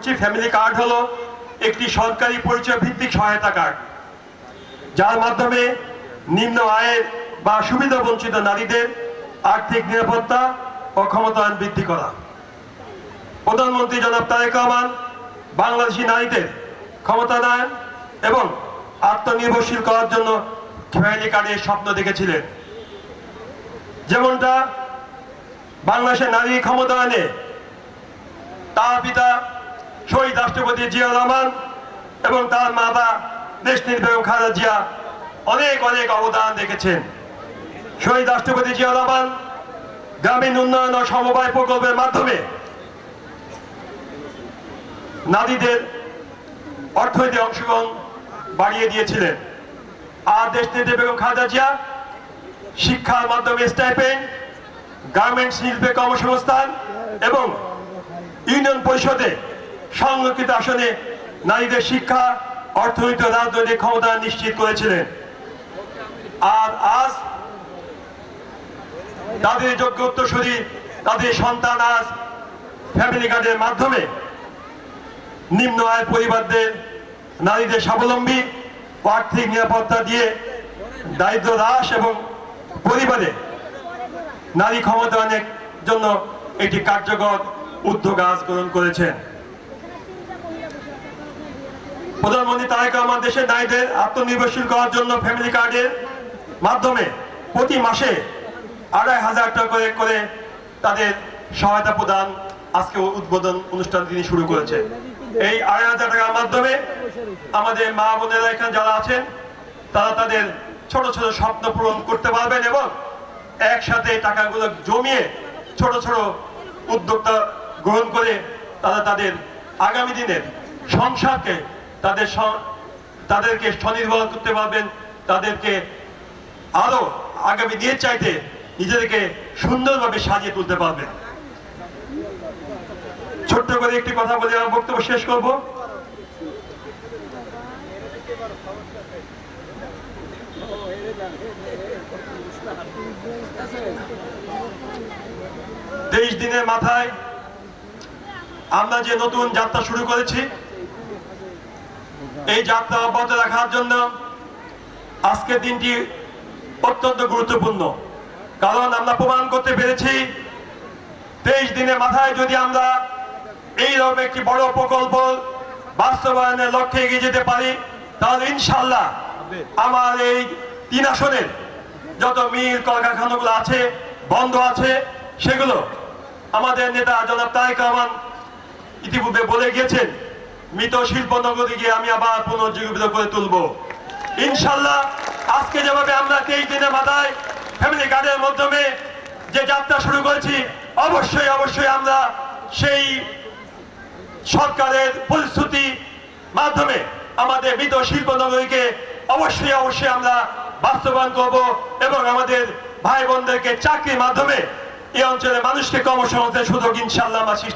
করছি। Family card হলো একটি সরকারি পরিচয় ভিত্তিক সহায়তা কার্ড, যার মাধ্যমে নিম্ন আয়ের বা সুবিধা বঞ্চিত নারীদের আর্থিক নিরাপত্তা ও ক্ষমতায়ন বৃদ্ধি করা। প্রধানমন্ত্রী জনাব তারেক রহমান বাংলাদেশি নারীদের ক্ষমতায়ন এবং আত্মনির্ভরশীল করার জন্য ফ্যামিলি কার্ডের স্বপ্ন দেখেছিলেন। যেমনটা বাংলাদেশের নারী ক্ষমতায়নে তার পিতা শহীদ রাষ্ট্রপতি জিয়াউর রহমান এবং তার মাতা দেশনেত্রী বেগম খালেদা জিয়া অনেক অনেক অবদান রেখেছেন। শহীদ রাষ্ট্রপতি জিয়াউর রহমান গ্রামীণ উন্নয়ন ও সমবায় প্রকল্পের মাধ্যমে নারীদের অর্থনৈতিক অংশগ্রহণ বাড়িয়ে দিয়েছিলেন। আর দেশনেত্রী বেগম খালেদা জিয়া শিক্ষার মাধ্যমে স্টাইপেন্ড, গার্মেন্টস শিল্পে কর্মসংস্থান এবং ইউনিয়ন পরিষদে সংরক্ষিত আসনে নারীদের শিক্ষা, অর্থনৈতিক ও রাজনৈতিক ক্ষমতা নিশ্চিত করেছিলেন। আর আজ তাদের যোগ্য উত্তরসূরি, তাদের সন্তান আজ ফ্যামিলি কার্ডের মাধ্যমে নিম্ন আয়ের পরিবারদের নারীদের স্বাবলম্বী ও আর্থিক নিরাপত্তা দিয়ে দারিদ্র হ্রাস এবং পরিবারে নারী ক্ষমতায়নের জন্য এটি কার্যকর উদ্যোগ আজ গ্রহণ করেছেন। প্রধানমন্ত্রী তারেক রহমান দেশের নারীদের আত্মনির্ভরশীল করার জন্য ফ্যামিলি কার্ডের মাধ্যমে প্রতি মাসে ২৫০০ টাকা করে তাদের সহায়তা প্রদান আজকে উদ্বোধন অনুষ্ঠান তিনি শুরু করেছেন। এই ২৫০০ টাকার মাধ্যমে আমাদের মা বোনেরা এখানে যারা আছেন তারা তাদের ছোট ছোট স্বপ্ন পূরণ করতে পারবেন এবং একসাথে টাকাগুলো জমিয়ে ছোট ছোট উদ্যোক্তা গ্রহণ করে তারা তাদের আগামী দিনের সংসারকে তাদেরকে স্বনির্ভর করতে পারবেন, তাদেরকে আরো আগামী দিনের চাইতে নিজেদেরকে সুন্দরভাবে সাজিয়ে তুলতে পারবেন। ছোট্ট করে একটি কথা বলে আমার বক্তব্য শেষ করব। তেইশ দিনের মাথায় আমরা যে নতুন যাত্রা শুরু করেছি, এই যাত্রা অব্যাহত রাখার জন্য আজকের দিনটি অত্যন্ত গুরুত্বপূর্ণ। কারণ আমরা প্রমাণ করতে পেরেছি 23 দিনের মাথায় যদি আমরা এইরকম একটি বড় প্রকল্প বাস্তবায়নের লক্ষ্যে এগিয়ে যেতে পারি, তাহলে ইনশাল্লাহ আমার এই 3 আসনের যত মিল কলকারখানাগুলো আছে, বন্ধ আছে, সেগুলো আমাদের নেতা জনাব তারেক রহমান ইতিপূর্বে বলে গিয়েছেন, মৃত শিল্প নগরীকে আমি আবার পুনর্জীবিত করে তুলব ইনশাল্লাহ। আজকে যেভাবে আমরা 23 দিনের মাথায় ফ্যামিলি কার্ডের মাধ্যমে যে যাত্রা শুরু করেছি, অবশ্যই অবশ্যই আমরা সেই সরকারের প্রতিশ্রুতি মাধ্যমে আমাদের মৃত শিল্প নগরীকে অবশ্যই অবশ্যই আমরা বাস্তবায়ন করব এবং আমাদের ভাই বোনদেরকে চাকরির মাধ্যমে এই অঞ্চলের মানুষকে কর্মসংস্থানের সুযোগ ইনশাল্লাহ আমরা সৃষ্টি